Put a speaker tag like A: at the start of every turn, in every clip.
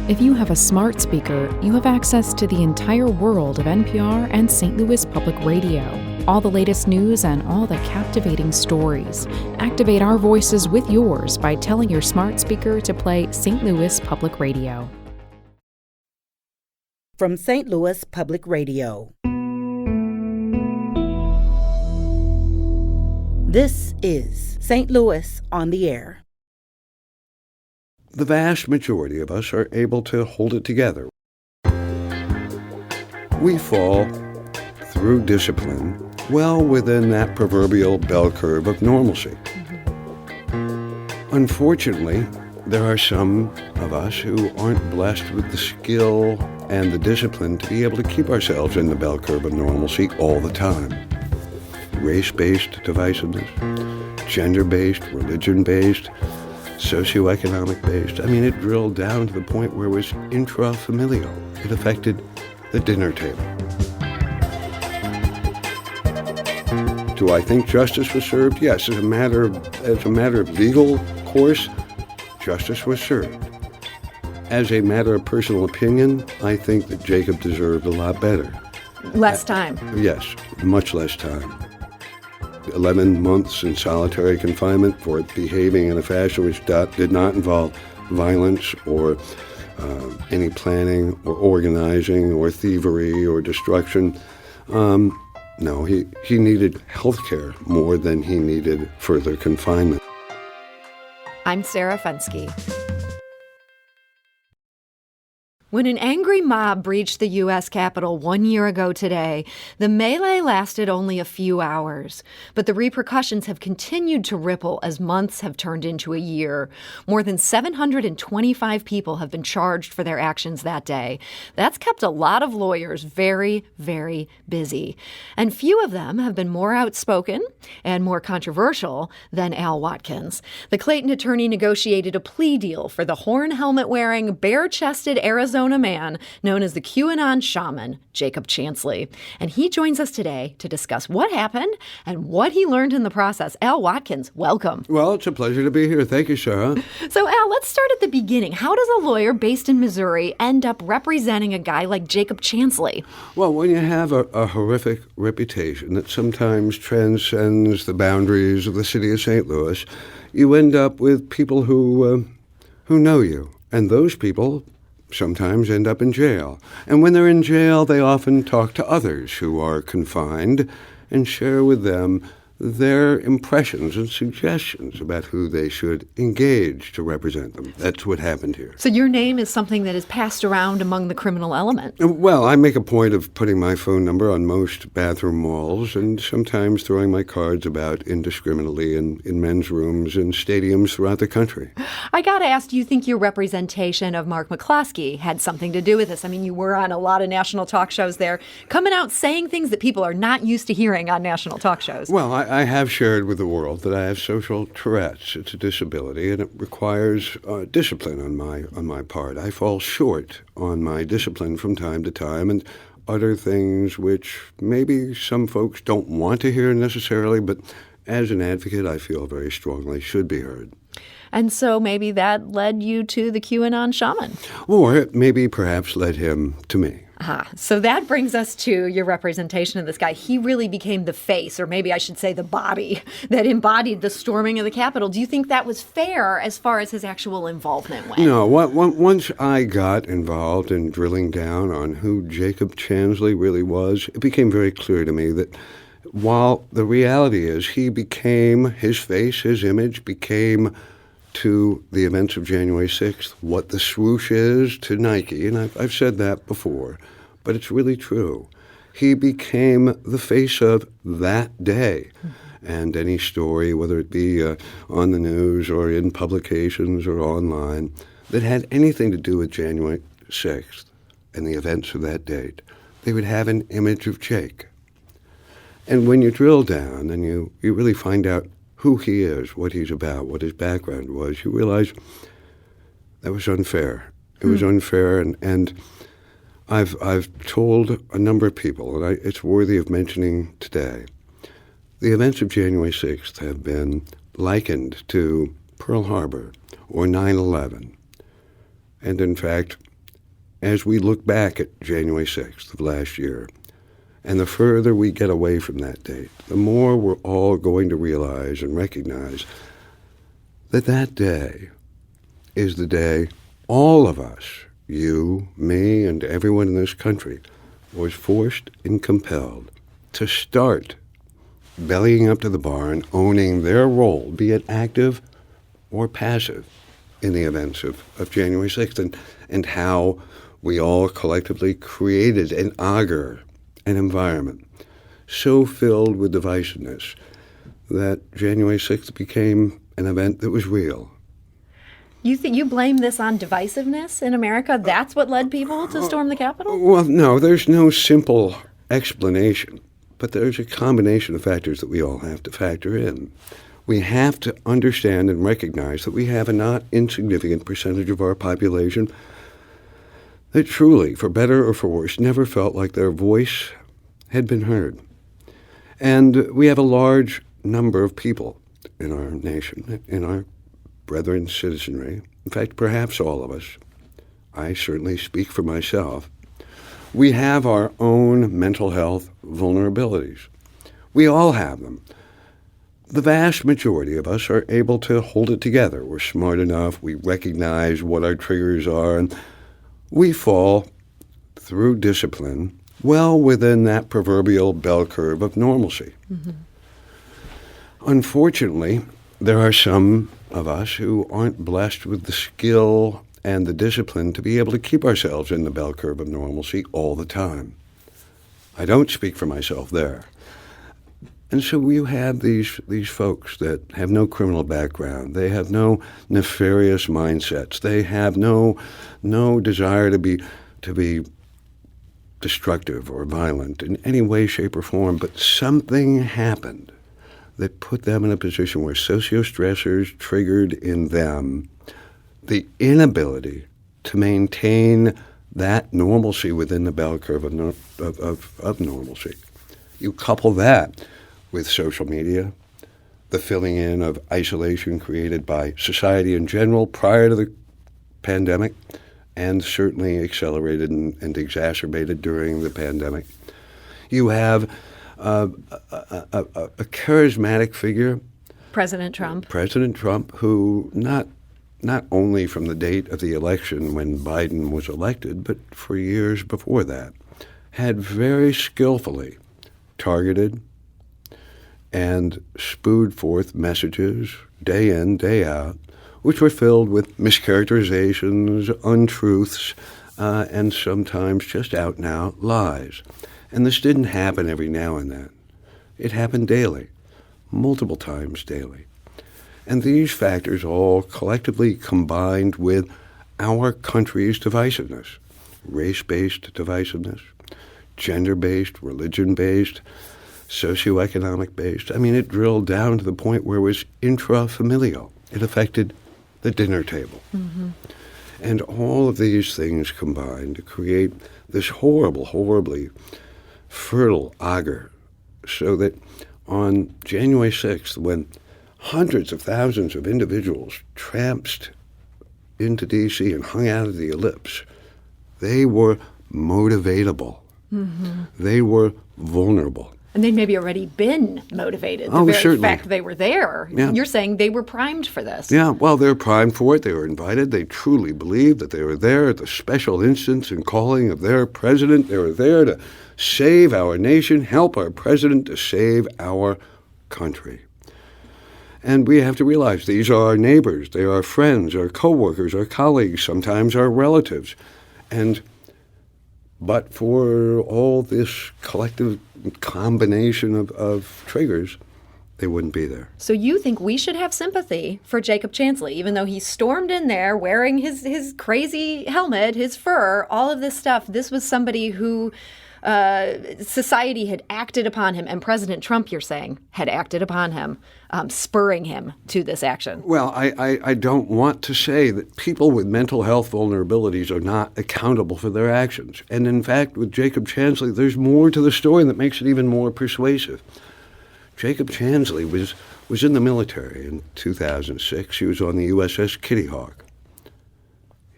A: If you have a smart speaker, you have access to the entire world of NPR and St. Louis Public Radio. All the latest news and all the captivating stories. Activate our voices with yours by telling your smart speaker to play St. Louis Public Radio.
B: From St. Louis Public Radio. This is St. Louis on the Air.
C: The vast majority of us are able to hold it together. We fall through discipline well within that proverbial bell curve of normalcy. Unfortunately, there are some of us who aren't blessed with the skill and the discipline to be able to keep ourselves in the bell curve of normalcy all the time. Race-based divisiveness, gender-based, religion-based, socioeconomic-based. I mean, it drilled down to the point where it was intrafamilial. It affected the dinner table. Do I think justice was served? Yes, as a matter of legal course, justice was served. As a matter of personal opinion, I think that Jacob deserved a lot better.
D: Less time.
C: Yes, much less time. 11 months in solitary confinement for behaving in a fashion which did not involve violence or any planning or organizing or thievery or destruction. No, he needed health care more than he needed further confinement.
D: I'm Sarah Fensky. When an angry mob breached the U.S. Capitol 1 year ago today, the melee lasted only a few hours. But the repercussions have continued to ripple as months have turned into a year. More than 725 people have been charged for their actions that day. That's kept a lot of lawyers very, very busy. And few of them have been more outspoken and more controversial than Al Watkins. The Clayton attorney negotiated a plea deal for the horn helmet-wearing, bare-chested Arizona man known as the QAnon Shaman, Jacob Chansley. And he joins us today to discuss what happened and what he learned in the process. Al Watkins, welcome.
C: Well, it's a pleasure to be here. Thank you, Sarah.
D: So, Al, let's start at the beginning. How does a lawyer based in Missouri end up representing a guy like Jacob Chansley?
C: Well, when you have a horrific reputation that sometimes transcends the boundaries of the city of St. Louis, you end up with people who know you. And those people sometimes end up in jail. And when they're in jail, they often talk to others who are confined and share with them their impressions and suggestions about who they should engage to represent them. That's what happened here.
D: So your name is something that is passed around among the criminal element.
C: Well, I make a point of putting my phone number on most bathroom walls and sometimes throwing my cards about indiscriminately in men's rooms and stadiums throughout the country.
D: I got to ask, do you think your representation of Mark McCloskey had something to do with this? I mean, you were on a lot of national talk shows there, coming out saying things that people are not used to hearing on national talk shows.
C: Well, I have shared with the world that I have social Tourette's. It's a disability, and it requires discipline on my part. I fall short on my discipline from time to time and utter things which maybe some folks don't want to hear necessarily, but as an advocate, I feel very strongly should be heard.
D: And so maybe that led you to the QAnon Shaman.
C: Or it maybe perhaps led him to me.
D: So that brings us to your representation of this guy. He really became the face, or maybe I should say the body, that embodied the storming of the Capitol. Do you think that was fair as far as his actual involvement went?
C: No. Once I got involved in drilling down on who Jacob Chansley really was, it became very clear to me that while the reality is his face, his image became to the events of January 6th, what the swoosh is to Nike, and I've said that before, but it's really true. He became the face of that day. Mm-hmm. And any story, whether it be on the news or in publications or online, that had anything to do with January 6th and the events of that date, they would have an image of Jake. And when you drill down and you really find out who he is, what he's about, what his background was, you realize that was unfair. It was unfair, and I've told a number of people, and it's worthy of mentioning today, the events of January 6th have been likened to Pearl Harbor or 9/11. And in fact, as we look back at January 6th of last year, and the further we get away from that date, the more we're all going to realize and recognize that that day is the day all of us, you, me, and everyone in this country, was forced and compelled to start bellying up to the bar and owning their role, be it active or passive, in the events of January 6th, and how we all collectively created an augur, an environment so filled with divisiveness that January 6th became an event that was real.
D: You think you blame this on divisiveness in America? That's what led people to storm the Capitol?
C: Well, no, there's no simple explanation, but there's a combination of factors that we all have to factor in. We have to understand and recognize that we have a not insignificant percentage of our population that truly, for better or for worse, never felt like their voice had been heard. And we have a large number of people in our nation, in our brethren citizenry, in fact, perhaps all of us, I certainly speak for myself, we have our own mental health vulnerabilities. We all have them. The vast majority of us are able to hold it together. We're smart enough, we recognize what our triggers are, and we fall, through discipline, well within that proverbial bell curve of normalcy. Mm-hmm. Unfortunately, there are some of us who aren't blessed with the skill and the discipline to be able to keep ourselves in the bell curve of normalcy all the time. I don't speak for myself there. And so you have these folks that have no criminal background. They have no nefarious mindsets. They have no desire to be destructive or violent in any way, shape, or form. But something happened that put them in a position where sociostressors triggered in them the inability to maintain that normalcy within the bell curve of normalcy. You couple that with social media, the filling in of isolation created by society in general prior to the pandemic, and certainly accelerated and exacerbated during the pandemic. You have a charismatic figure,
D: President Trump,
C: who not only from the date of the election when Biden was elected, but for years before that, had very skillfully targeted and spewed forth messages day in, day out, which were filled with mischaracterizations, untruths, and sometimes just out-and-out lies. And this didn't happen every now and then. It happened daily, multiple times daily. And these factors all collectively combined with our country's divisiveness, race-based divisiveness, gender-based, religion-based, socioeconomic-based. I mean, it drilled down to the point where it was intrafamilial. It affected the dinner table. Mm-hmm. And all of these things combined to create this horribly fertile augur, so that on January 6th, when hundreds of thousands of individuals tramped into D.C. and hung out at the Ellipse, they were motivatable. Mm-hmm. They were vulnerable.
D: And they'd maybe already been motivated. The very
C: certainly.
D: fact they were there.
C: Yeah.
D: You're saying they were primed for this.
C: Yeah, well, they were primed for it. They were invited. They truly believed that they were there at the special instance and calling of their president. They were there to save our nation, help our president to save our country. And we have to realize these are our neighbors. They are our friends, our coworkers, our colleagues, sometimes our relatives. But for all this collective combination of triggers, they wouldn't be there.
D: So you think we should have sympathy for Jacob Chansley, even though he stormed in there wearing his crazy helmet, his fur, all of this stuff. This was somebody who society had acted upon him, and President Trump, you're saying, had acted upon him, spurring him to this action.
C: Well, I don't want to say that people with mental health vulnerabilities are not accountable for their actions. And in fact, with Jacob Chansley, there's more to the story that makes it even more persuasive. Jacob Chansley was in the military in 2006. He was on the USS Kitty Hawk.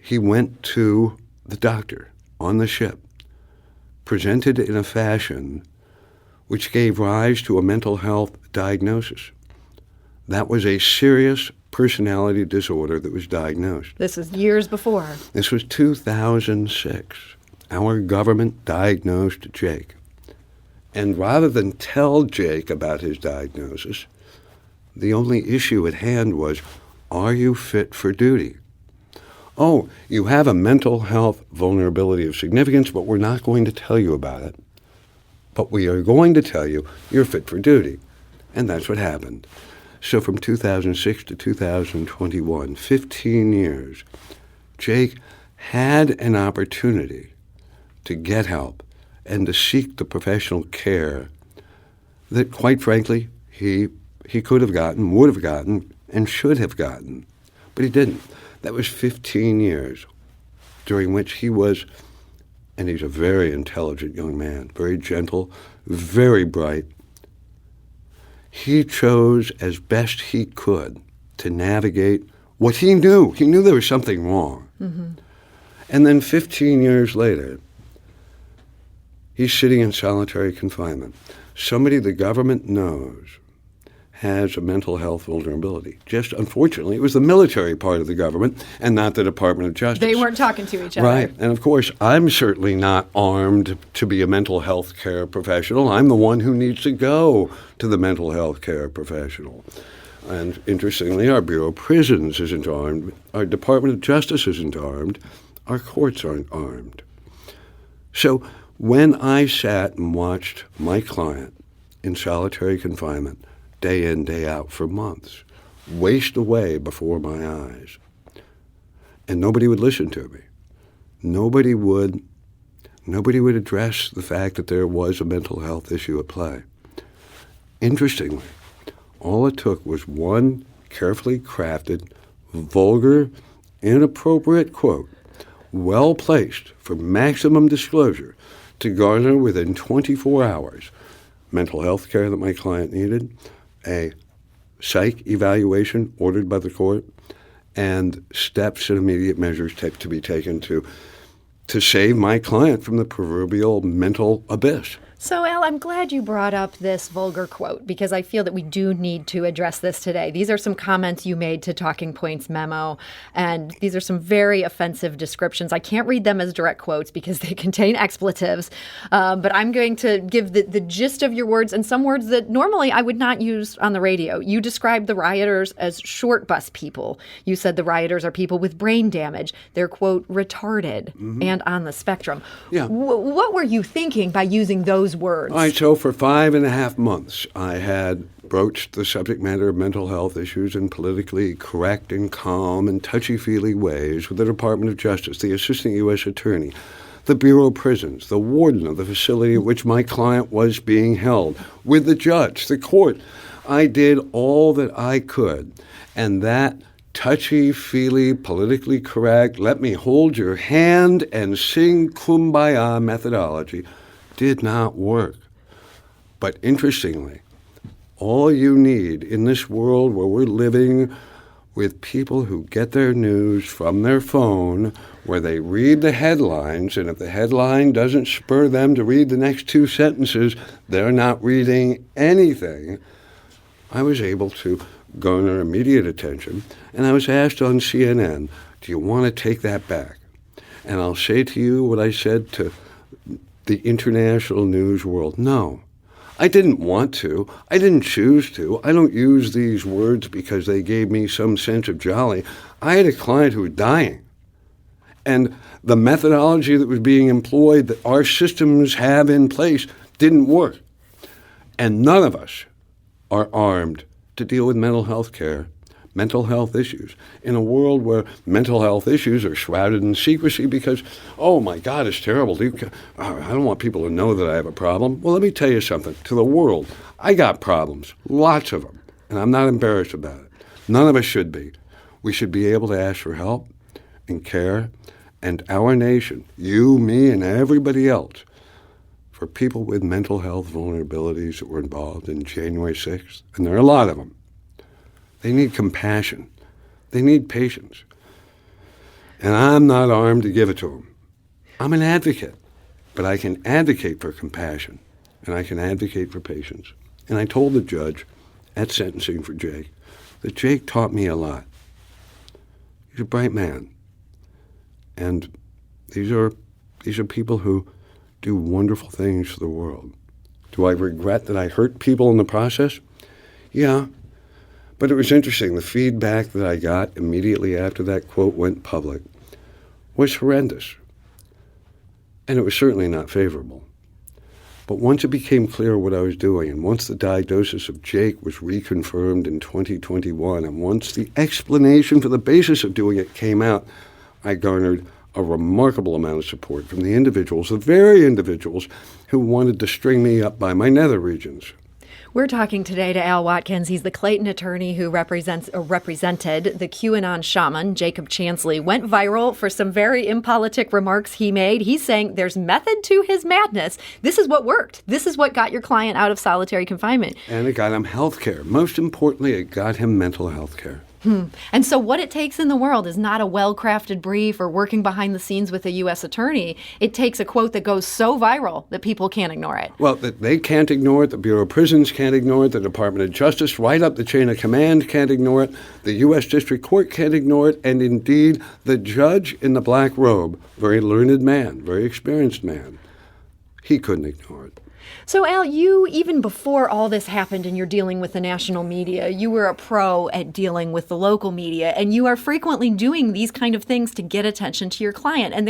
C: He went to the doctor on the ship presented in a fashion which gave rise to a mental health diagnosis. That was a serious personality disorder that was diagnosed.
D: This is years before.
C: This was 2006. Our government diagnosed Jake. And rather than tell Jake about his diagnosis, the only issue at hand was, are you fit for duty? Oh, you have a mental health vulnerability of significance, but we're not going to tell you about it. But we are going to tell you you're fit for duty. And that's what happened. So from 2006 to 2021, 15 years, Jake had an opportunity to get help and to seek the professional care that, quite frankly, he could have gotten, would have gotten, and should have gotten. But he didn't. That was 15 years during which he was, and he's a very intelligent young man, very gentle, very bright. He chose as best he could to navigate what he knew. He knew there was something wrong. Mm-hmm. And then 15 years later, he's sitting in solitary confinement. Somebody the government knows has a mental health vulnerability. Just unfortunately, it was the military part of the government and not the Department of Justice.
D: They weren't talking to each other.
C: Right. And of course, I'm certainly not armed to be a mental health care professional. I'm the one who needs to go to the mental health care professional. And interestingly, our Bureau of Prisons isn't armed. Our Department of Justice isn't armed. Our courts aren't armed. So when I sat and watched my client in solitary confinement, day in, day out for months, waste away before my eyes, and nobody would listen to me. Nobody would address the fact that there was a mental health issue at play. Interestingly, all it took was one carefully crafted, vulgar, inappropriate quote, well placed for maximum disclosure, to garner within 24 hours mental health care that my client needed, a psych evaluation ordered by the court, and steps and immediate measures to be taken to save my client from the proverbial mental abyss.
D: So, Al, I'm glad you brought up this vulgar quote, because I feel that we do need to address this today. These are some comments you made to Talking Points memo, and these are some very offensive descriptions. I can't read them as direct quotes because they contain expletives, but I'm going to give the gist of your words and some words that normally I would not use on the radio. You described the rioters as short bus people. You said the rioters are people with brain damage. They're, quote, retarded and on the spectrum.
C: Yeah.
D: What were you thinking by using those words?
C: All right, so for 5.5 months, I had broached the subject matter of mental health issues in politically correct and calm and touchy-feely ways with the Department of Justice, the Assistant U.S. Attorney, the Bureau of Prisons, the warden of the facility at which my client was being held, with the judge, the court. I did all that I could, and that touchy-feely, politically correct, let me hold your hand and sing Kumbaya methodology did not work. But interestingly, all you need in this world where we're living with people who get their news from their phone, where they read the headlines, and if the headline doesn't spur them to read the next 2 sentences, they're not reading anything. I was able to garner immediate attention, and I was asked on CNN, do you want to take that back? And I'll say to you what I said to the international news world. No, I didn't want to. I didn't choose to. I don't use these words because they gave me some sense of jolly. I had a client who was dying. And the methodology that was being employed that our systems have in place didn't work. And none of us are armed to deal with mental health care, mental health issues, in a world where mental health issues are shrouded in secrecy because, oh my God, it's terrible. I don't want people to know that I have a problem. Well, let me tell you something. To the world, I got problems, lots of them, and I'm not embarrassed about it. None of us should be. We should be able to ask for help and care, and our nation, you, me, and everybody else, for people with mental health vulnerabilities that were involved in January 6th, and there are a lot of them, they need compassion. They need patience. And I'm not armed to give it to them. I'm an advocate, but I can advocate for compassion, and I can advocate for patience. And I told the judge at sentencing for Jake that Jake taught me a lot. He's a bright man. And these are people who do wonderful things for the world. Do I regret that I hurt people in the process? Yeah. But it was interesting. The feedback that I got immediately after that quote went public was horrendous. And it was certainly not favorable. But once it became clear what I was doing, and once the diagnosis of Jake was reconfirmed in 2021, and once the explanation for the basis of doing it came out, I garnered a remarkable amount of support from the individuals, the very individuals who wanted to string me up by my nether regions.
D: We're talking today to Al Watkins. He's the Clayton attorney who represented the QAnon Shaman, Jacob Chansley. Went viral for some very impolitic remarks he made. He's saying there's method to his madness. This is what worked. This is what got your client out of solitary confinement.
C: And it got him health care. Most importantly, it got him mental health care.
D: And so what it takes in the world is not a well-crafted brief or working behind the scenes with a U.S. attorney. It takes a quote that goes so viral that people can't ignore it.
C: Well, they can't ignore it. The Bureau of Prisons can't ignore it. The Department of Justice, right up the chain of command, can't ignore it. The U.S. District Court can't ignore it. And indeed, the judge in the black robe, very learned man, very experienced man, he couldn't ignore it.
D: So, Al, you, even before all this happened and you're dealing with the national media, you were a pro at dealing with the local media, and you are frequently doing these kind of things to get attention to your client, and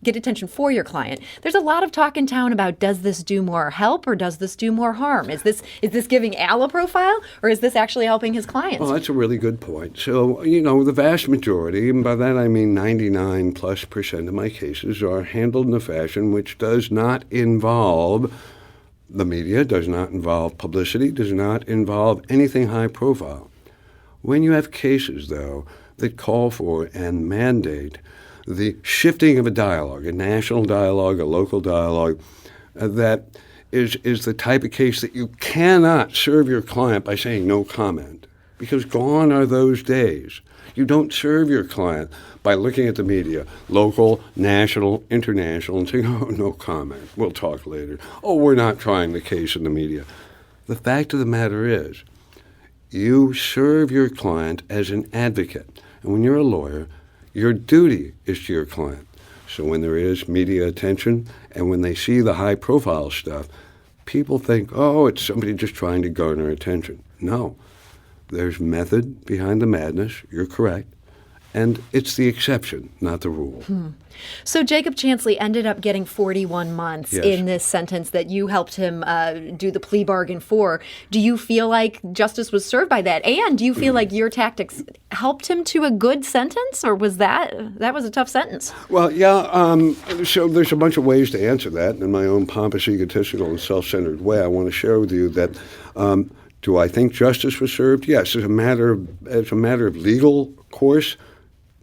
D: get attention for your client. There's a lot of talk in town about, does this do more help or does this do more harm? Is this giving Al a profile, or is this actually helping his clients?
C: Well, that's a really good point. So, the vast majority, and by that I mean 99+% of my cases, are handled in a fashion which does not involve the media, does not involve publicity, does not involve anything high profile. When you have cases, though, that call for and mandate the shifting of a dialogue, a national dialogue, a local dialogue, that is the type of case that you cannot serve your client by saying no comment, because gone are those days. You don't serve your client by looking at the media, local, national, international, and saying, oh, no comment, we'll talk later. Oh, we're not trying the case in the media. The fact of the matter is, you serve your client as an advocate. And when you're a lawyer, your duty is to your client. So when there is media attention and when they see the high-profile stuff, people think, oh, it's somebody just trying to garner attention. No. There's method behind the madness, you're correct, and it's the exception, not the rule.
D: So Jacob Chansley ended up getting 41 months in this sentence that you helped him do the plea bargain for. Do you feel like justice was served by that? And do you feel like your tactics helped him to a good sentence, or was that was a tough sentence?
C: Well, yeah, so there's a bunch of ways to answer that. In my own pompous, egotistical, and self-centered way, I want to share with you that do I think justice was served? Yes, as a matter of legal course,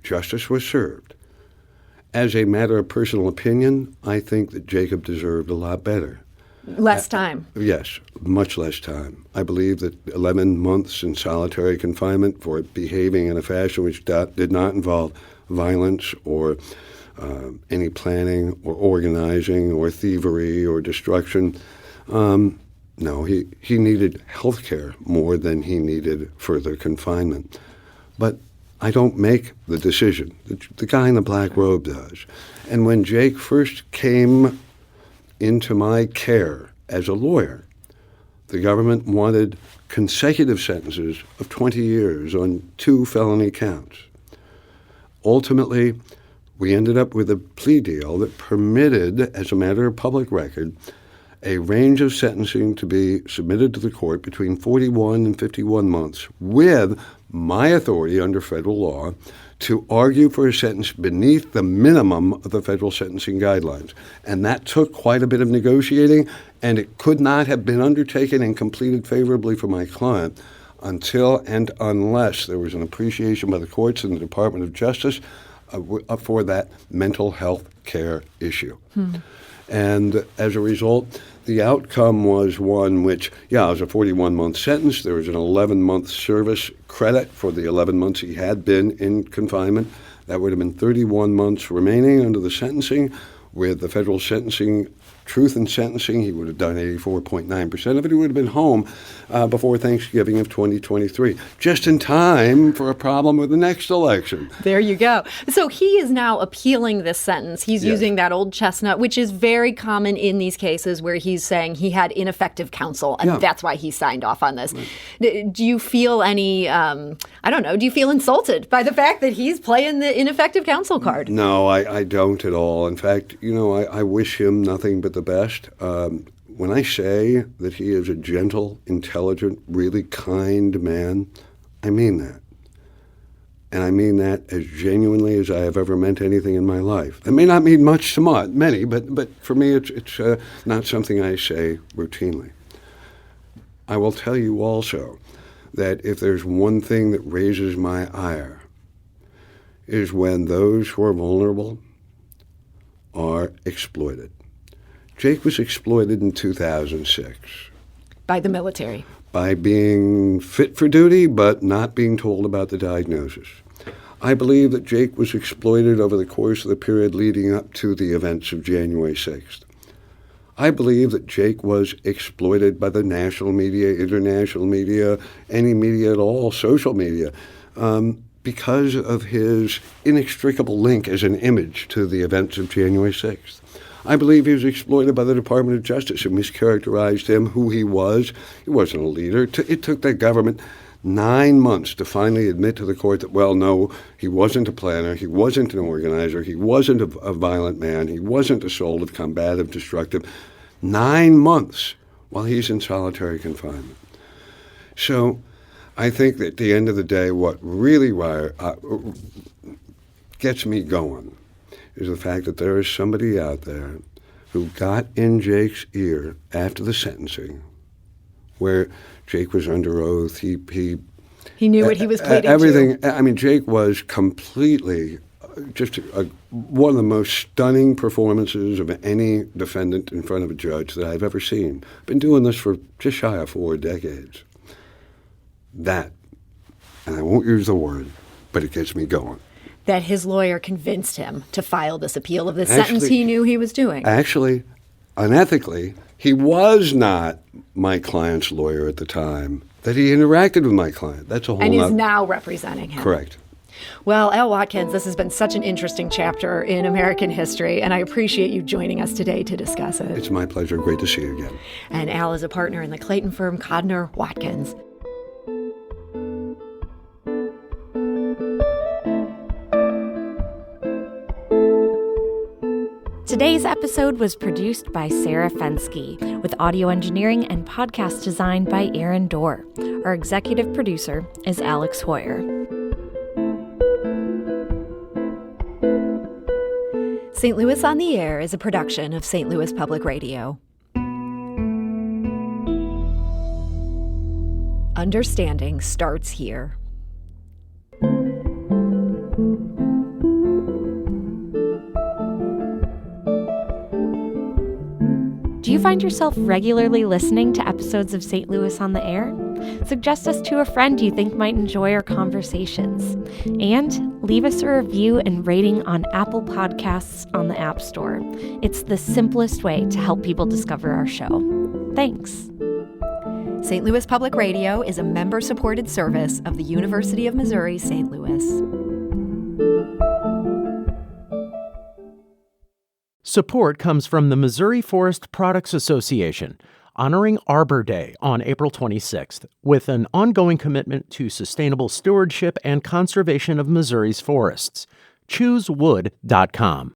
C: justice was served. As a matter of personal opinion, I think that Jacob deserved a lot better.
D: Less time.
C: Yes, much less time. I believe that 11 months in solitary confinement for behaving in a fashion which did not involve violence or any planning or organizing or thievery or destruction. No, he needed health care more than he needed further confinement. But I don't make the decision. The guy in the black robe does. And when Jake first came into my care as a lawyer, the government wanted consecutive sentences of 20 years on 2 felony counts. Ultimately, we ended up with a plea deal that permitted, as a matter of public record, a range of sentencing to be submitted to the court between 41 and 51 months, with my authority under federal law to argue for a sentence beneath the minimum of the federal sentencing guidelines. And that took quite a bit of negotiating, and it could not have been undertaken and completed favorably for my client until and unless there was an appreciation by the courts and the Department of Justice for that mental health care issue. And as a result, the outcome was one which, it was a 41-month sentence. There was an 11-month service credit for the 11 months he had been in confinement. That would have been 31 months remaining under the sentencing, with the federal sentencing, truth in sentencing, he would have done 84.9% of it. He would have been home before Thanksgiving of 2023, just in time for a problem with the next election.
D: There you go. So he is now appealing this sentence. He's using that old chestnut, which is very common in these cases where he's saying he had ineffective counsel, and that's why he signed off on this. Right. Do you feel any, do you feel insulted by the fact that he's playing the ineffective counsel card?
C: No, I don't at all. In fact, I wish him nothing but the best. When I say that he is a gentle, intelligent, really kind man, I mean that. And I mean that as genuinely as I have ever meant anything in my life. It may not mean much to many, but for me it's not something I say routinely. I will tell you also that if there's one thing that raises my ire is when those who are vulnerable are exploited. Jake was exploited in 2006.
D: By the military.
C: By being fit for duty, but not being told about the diagnosis. I believe that Jake was exploited over the course of the period leading up to the events of January 6th. I believe that Jake was exploited by the national media, international media, any media at all, social media, because of his inextricable link as an image to the events of January 6th. I believe he was exploited by the Department of Justice who mischaracterized him, who he was. He wasn't a leader. It took the government 9 months to finally admit to the court that, well, no, he wasn't a planner, he wasn't an organizer, he wasn't a violent man, he wasn't assaultive, combative, destructive. 9 months while he's in solitary confinement. So I think that at the end of the day, what really gets me going is the fact that there is somebody out there who got in Jake's ear after the sentencing, where Jake was under oath. He
D: knew what he was pleading
C: everything.
D: to.
C: I mean, Jake was completely just one of the most stunning performances of any defendant in front of a judge that I've ever seen. Been doing this for just shy of 4 decades. That, and I won't use the word, but it gets me going.
D: That his lawyer convinced him to file this appeal of the sentence he knew he was doing.
C: Actually, unethically, he was not my client's lawyer at the time that he interacted with my client. That's a whole
D: And is now representing him.
C: Correct.
D: Well, Al Watkins, this has been such an interesting chapter in American history, and I appreciate you joining us today to discuss it.
C: It's my pleasure. Great to see you again.
D: And Al is a partner in the Clayton firm Codner Watkins.
E: Today's episode was produced by Sarah Fensky, with audio engineering and podcast design by Aaron Dorr. Our executive producer is Alex Hoyer.
D: St. Louis on the Air is a production of St. Louis Public Radio. Understanding starts here.
E: Do you find yourself regularly listening to episodes of St. Louis on the Air? Suggest us to a friend you think might enjoy our conversations. And leave us a review and rating on Apple Podcasts on the App Store. It's the simplest way to help people discover our show. Thanks.
D: St. Louis Public Radio is a member-supported service of the University of Missouri, St. Louis.
F: Support comes from the Missouri Forest Products Association, honoring Arbor Day on April 26th, with an ongoing commitment to sustainable stewardship and conservation of Missouri's forests. ChooseWood.com.